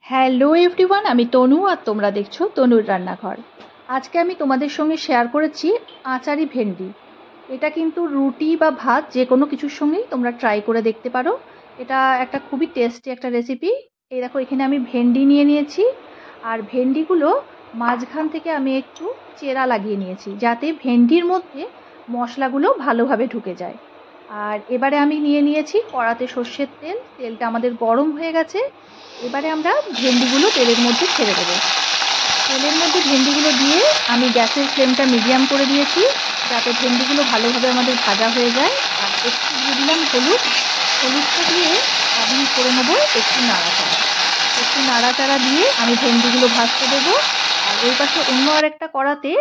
Hello everyone, আমি তনু আর তোমরা দেখছো তনুর রান্নাঘর। আজকে আমি তোমাদের সঙ্গে শেয়ার করেছি আচারি ভেন্ডি। এটা কিন্তু রুটি বা ভাত যে কোনো কিছুর সঙ্গেই তোমরা ট্রাই করে দেখতে পারো। এটা একটা খুবই টেস্টি একটা রেসিপি। এই দেখো, এখানে আমি ভেন্ডি নিয়ে নিয়েছি, আর ভেন্ডিগুলো মাঝখান থেকে আমি একটু চেরা লাগিয়ে নিয়েছি যাতে ভেন্ডির মধ্যে মশলাগুলো ভালোভাবে ঢুকে যায়। আর এবারে আমি নিয়ে নিয়েছি কড়াতে সর্ষের তেল। তেলটা আমাদের গরম হয়ে গেছে। এবারে আমরা ভেন্ডিগুলো তেলের মধ্যে ছেড়ে দেবো। তেলের মধ্যে ভেন্ডিগুলো দিয়ে আমি গ্যাসের ফ্লেমটা মিডিয়াম করে দিয়েছি যাতে ভেন্ডিগুলো ভালোভাবে আমাদের ভাজা হয়ে যায়। আর একটু দিয়ে দিলাম হলুদ। হলুদটা দিয়ে আমি করে নেবো একটু নাড়াচাড়া দিয়ে আমি ভেন্ডিগুলো ভাজতে দেবো। আর ওই পাশে অন্য আরেকটা কড়াতে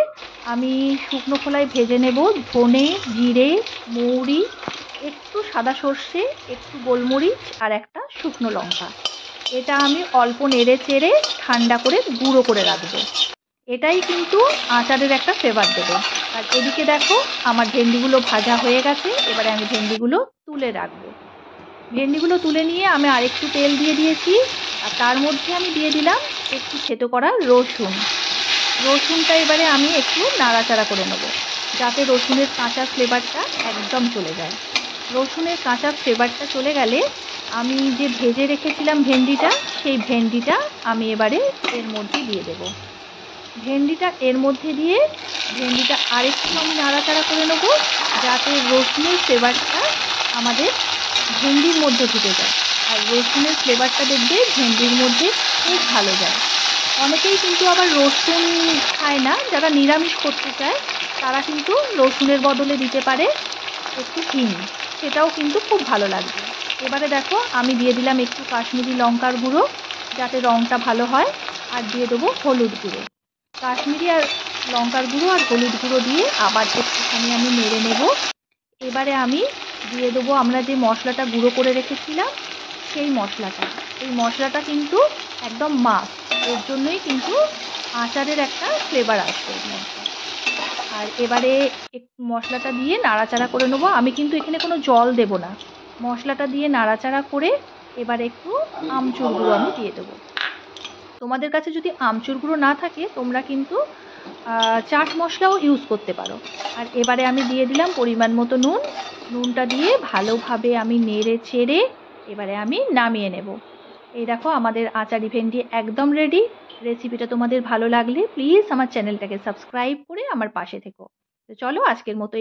আমি শুকনো খোলায় ভেজে নেব ধনে, জিরে, মৌরি, একটু সাদা সর্ষে, একটু গোলমরিচ আর একটা শুকনো লঙ্কা। এটা আমি অল্প নেড়ে চেড়ে ঠান্ডা করে গুঁড়ো করে রাখবো। এটাই কিন্তু আচারের একটা ফ্লেভার দেবে। আর এদিকে দেখো, আমার ভেন্ডিগুলো ভাজা হয়ে গেছে। এবারে আমি ভেন্ডিগুলো তুলে রাখবো। ভেন্ডিগুলো তুলে নিয়ে আমি আরেকটু তেল দিয়ে দিয়েছি, আর তার মধ্যে আমি দিয়ে দিলাম একটু থেতো করা রসুন। রসুনটা এবারে আমি একটু নাড়াচাড়া করে নেব যাতে রসুনের কাঁচা ফ্লেভারটা একদম চলে যায়। রসুনের কাঁচা ফ্লেভারটা চলে গেলে আমি যে ভেজে রেখেছিলাম ভেন্ডিটা, সেই ভেন্ডিটা আমি এবারে এর মধ্যে দিয়ে দেব। ভেন্ডিটা এর মধ্যে দিয়ে ভেন্ডিটা আরেকটু আমি নাড়াচাড়া করে নেব যাতে রসুনের ফ্লেভারটা আমাদের ভেন্ডির মধ্যে ঢুকে যায়। আর রসুনের ফ্লেভারটা দেখবে ভেন্ডির মধ্যে খুব ভালো যায়। অনেকেই কিন্তু আবার রসুন খায় না, যারা নিরামিষ করতে চায় তারা কিন্তু রসুনের বদলে দিতে পারে একটু হিং, সেটাও কিন্তু খুব ভালো লাগবে। এবারে দেখো, আমি দিয়ে দিলাম একটু কাশ্মীরি লঙ্কার গুঁড়ো যাতে রঙটা ভালো হয়, আর দিয়ে দেবো হলুদ গুঁড়ো। কাশ্মীরি আর লঙ্কার গুঁড়ো আর হলুদ গুঁড়ো দিয়ে আবার একটুখানি আমি নেড়ে নেব। এবারে আমি দিয়ে দেবো আমরা যে মশলাটা গুঁড়ো করে রেখেছিলাম সেই মশলাটা। এই মশলাটা কিন্তু একদম মাস্ট, এর জন্যই কিন্তু আচারের একটা ফ্লেভার আসবে এর মধ্যে। আর এবারে মশলাটা দিয়ে নাড়াচাড়া করে নেবো। আমি কিন্তু এখানে কোনো জল দেব না। মশলাটা দিয়ে নাড়াচাড়া করে এবার একটু আমচুর গুঁড়ো আমি দিয়ে দেবো। তোমাদের কাছে যদি আমচুর গুঁড়ো না থাকে তোমরা কিন্তু চাট মশলাও ইউজ করতে পারো। আর এবারে আমি দিয়ে দিলাম পরিমাণ মতো নুন। নুনটা দিয়ে ভালোভাবে আমি নেড়ে চেড়ে এবারে আমি নামিয়ে নেব। এই দেখো, আমাদের আচারি ভেন্ডি একদম রেডি। রেসিপিটা তোমাদের ভালো লাগলে প্লিজ আমার চ্যানেলটাকে সাবস্ক্রাইব করে আমার পাশে থেকো। তো চলো, আজকের মতো